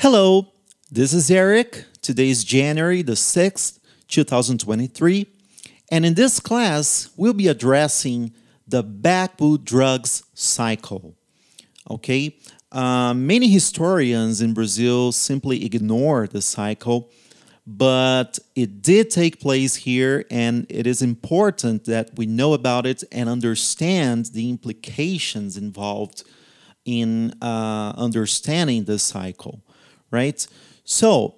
Hello, this is Eric. Today is January the 6th, 2023. And in this class, we'll be addressing the backwood drugs cycle. Okay? Many historians in Brazil simply ignore the cycle, but it did take place here, and it is important that we know about it and understand the implications involved in understanding this cycle, right? So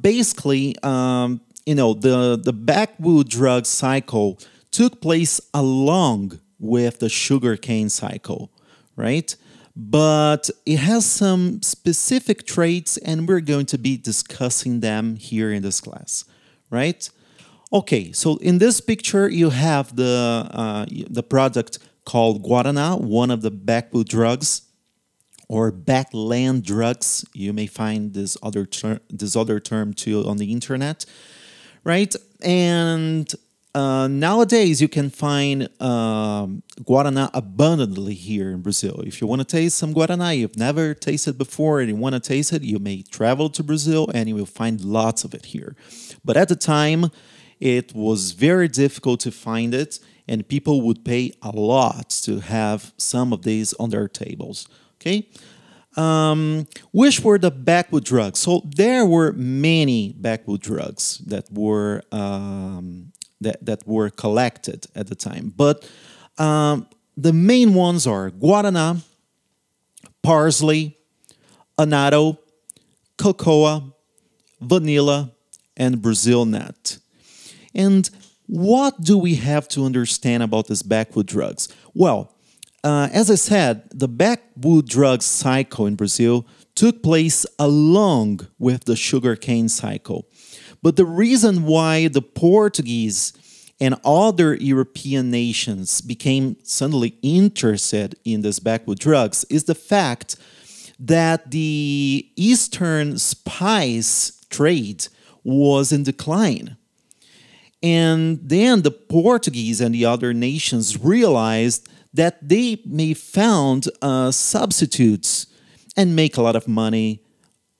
basically, the backwood drug cycle took place along with the sugarcane cycle, right? But it has some specific traits, and we're going to be discussing them here in this class, right? Okay, so in this picture, you have the product called Guaraná, one of the backwood drugs, or backland drugs. You may find this other term too on the internet, right? And nowadays, you can find Guaraná abundantly here in Brazil. If you want to taste some Guaraná you've never tasted before and you want to taste it, you may travel to Brazil and you will find lots of it here. But at the time, it was very difficult to find it, and people would pay a lot to have some of these on their tables. Okay? Which were the backwood drugs? So there were many backwood drugs that were that were collected at the time. But the main ones are Guaraná, parsley, annatto, cocoa, vanilla, and Brazil nut. And what do we have to understand about these backwood drugs? Well, as I said, the backwood drug cycle in Brazil took place along with the sugarcane cycle. But the reason why the Portuguese and other European nations became suddenly interested in these backwood drugs is the fact that the Eastern spice trade was in decline. And then the Portuguese and the other nations realized that they may found substitutes and make a lot of money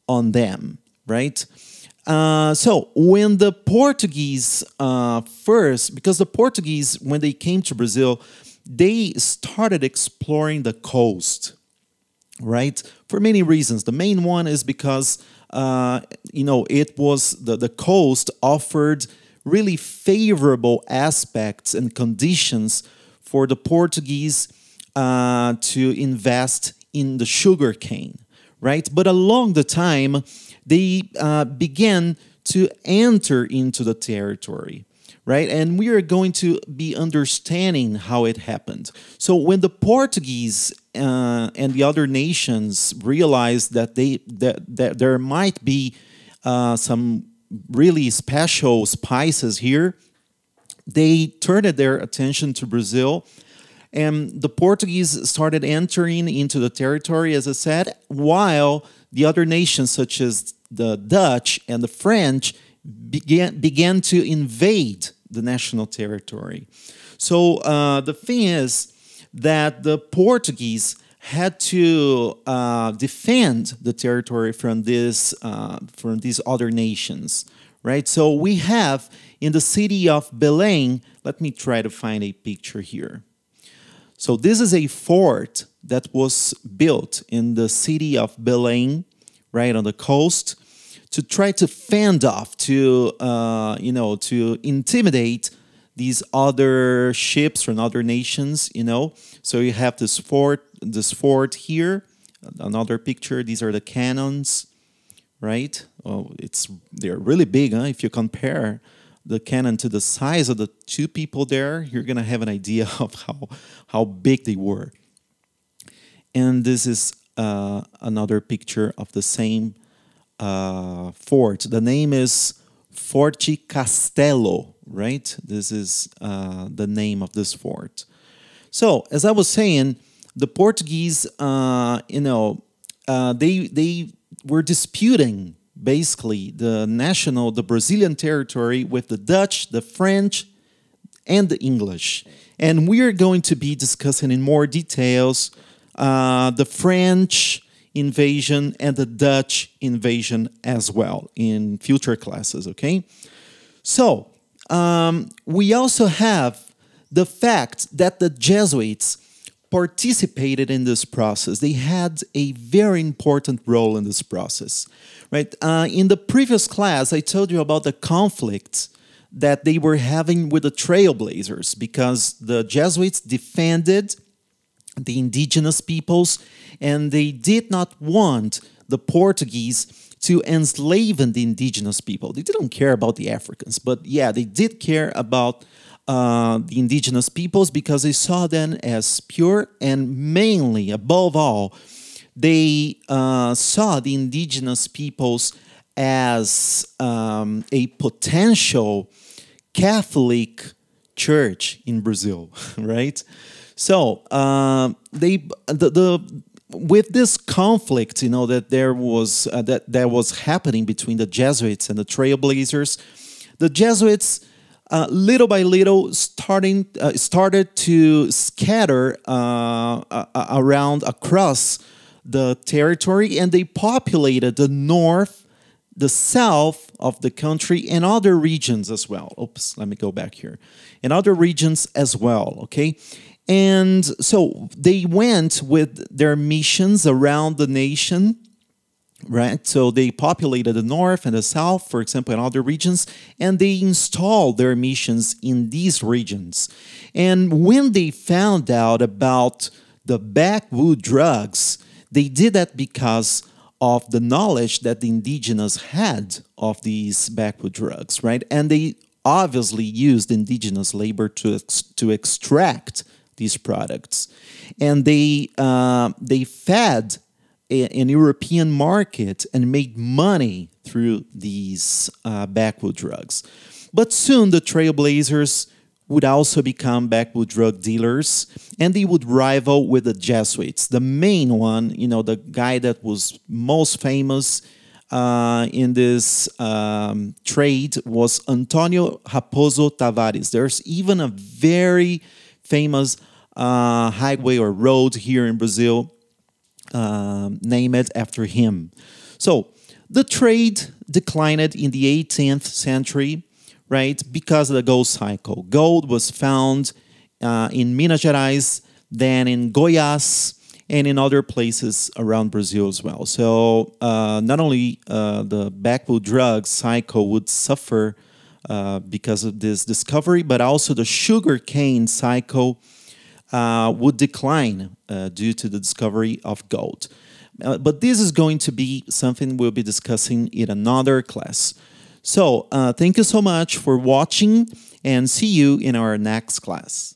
on them, right? So when the Portuguese because the Portuguese, when they came to Brazil, they started exploring the coast, right? For many reasons. The main one is because, it was the coast offered really favorable aspects and conditions for the Portuguese to invest in the sugarcane, right? But along the time, they began to enter into the territory, right? And we are going to be understanding how it happened. So when the Portuguese and the other nations realized that that there might be some really special spices here, they turned their attention to Brazil, and the Portuguese started entering into the territory, as I said, while the other nations, such as the Dutch and the French, began to invade the national territory. So the thing is that the Portuguese had to defend the territory from these other nations, right? So we have in the city of Belém, let me try to find a picture here. So this is a fort that was built in the city of Belém, right on the coast, to try to fend off, to intimidate these other ships from other nations, So you have this fort here, another picture. These are the cannons, right? Oh, they're really big, huh? If you compare the cannon to the size of the two people there, you're gonna have an idea of how big they were. And this is another picture of the same fort. The name is Forte Castelo, right? This is the name of this fort. So, as I was saying, the Portuguese, they were disputing basically the Brazilian territory with the Dutch, the French, and the English. And we are going to be discussing in more details the French, invasion and the Dutch invasion as well in future classes, okay? So, we also have the fact that the Jesuits participated in this process. They had a very important role in this process, right? In the previous class, I told you about the conflict that they were having with the Trailblazers because the Jesuits defended the indigenous peoples and they did not want the Portuguese to enslave the indigenous people. They didn't care about the Africans, but yeah, they did care about the indigenous peoples because they saw them as pure, and mainly, above all, they saw the indigenous peoples as a potential Catholic church in Brazil, right? So with this conflict, you know, that there was that was happening between the Jesuits and the Trailblazers, the Jesuits little by little started to scatter around across the territory, and they populated the north, the south of the country, and other regions as well. Oops, let me go back here. And other regions as well, okay? And so they went with their missions around the nation, right? So they populated the north and the south, for example, in other regions, and they installed their missions in these regions. And when they found out about the backwood drugs, they did that because of the knowledge that the indigenous had of these backwood drugs, right? And they obviously used indigenous labor to extract these products. And they fed an European market and made money through these backwood drugs. But soon the Trailblazers would also become backwood drug dealers, and they would rival with the Jesuits. The main one, you know, the guy that was most famous in this trade was Antonio Raposo Tavares. There's even a very famous highway or road here in Brazil named after him. So the trade declined in the 18th century, right, because of the gold cycle. Gold was found in Minas Gerais, then in Goiás, and in other places around Brazil as well. So not only the backwood drug cycle would suffer because of this discovery, but also the sugarcane cycle would decline due to the discovery of gold. But this is going to be something we'll be discussing in another class. So thank you so much for watching, and see you in our next class.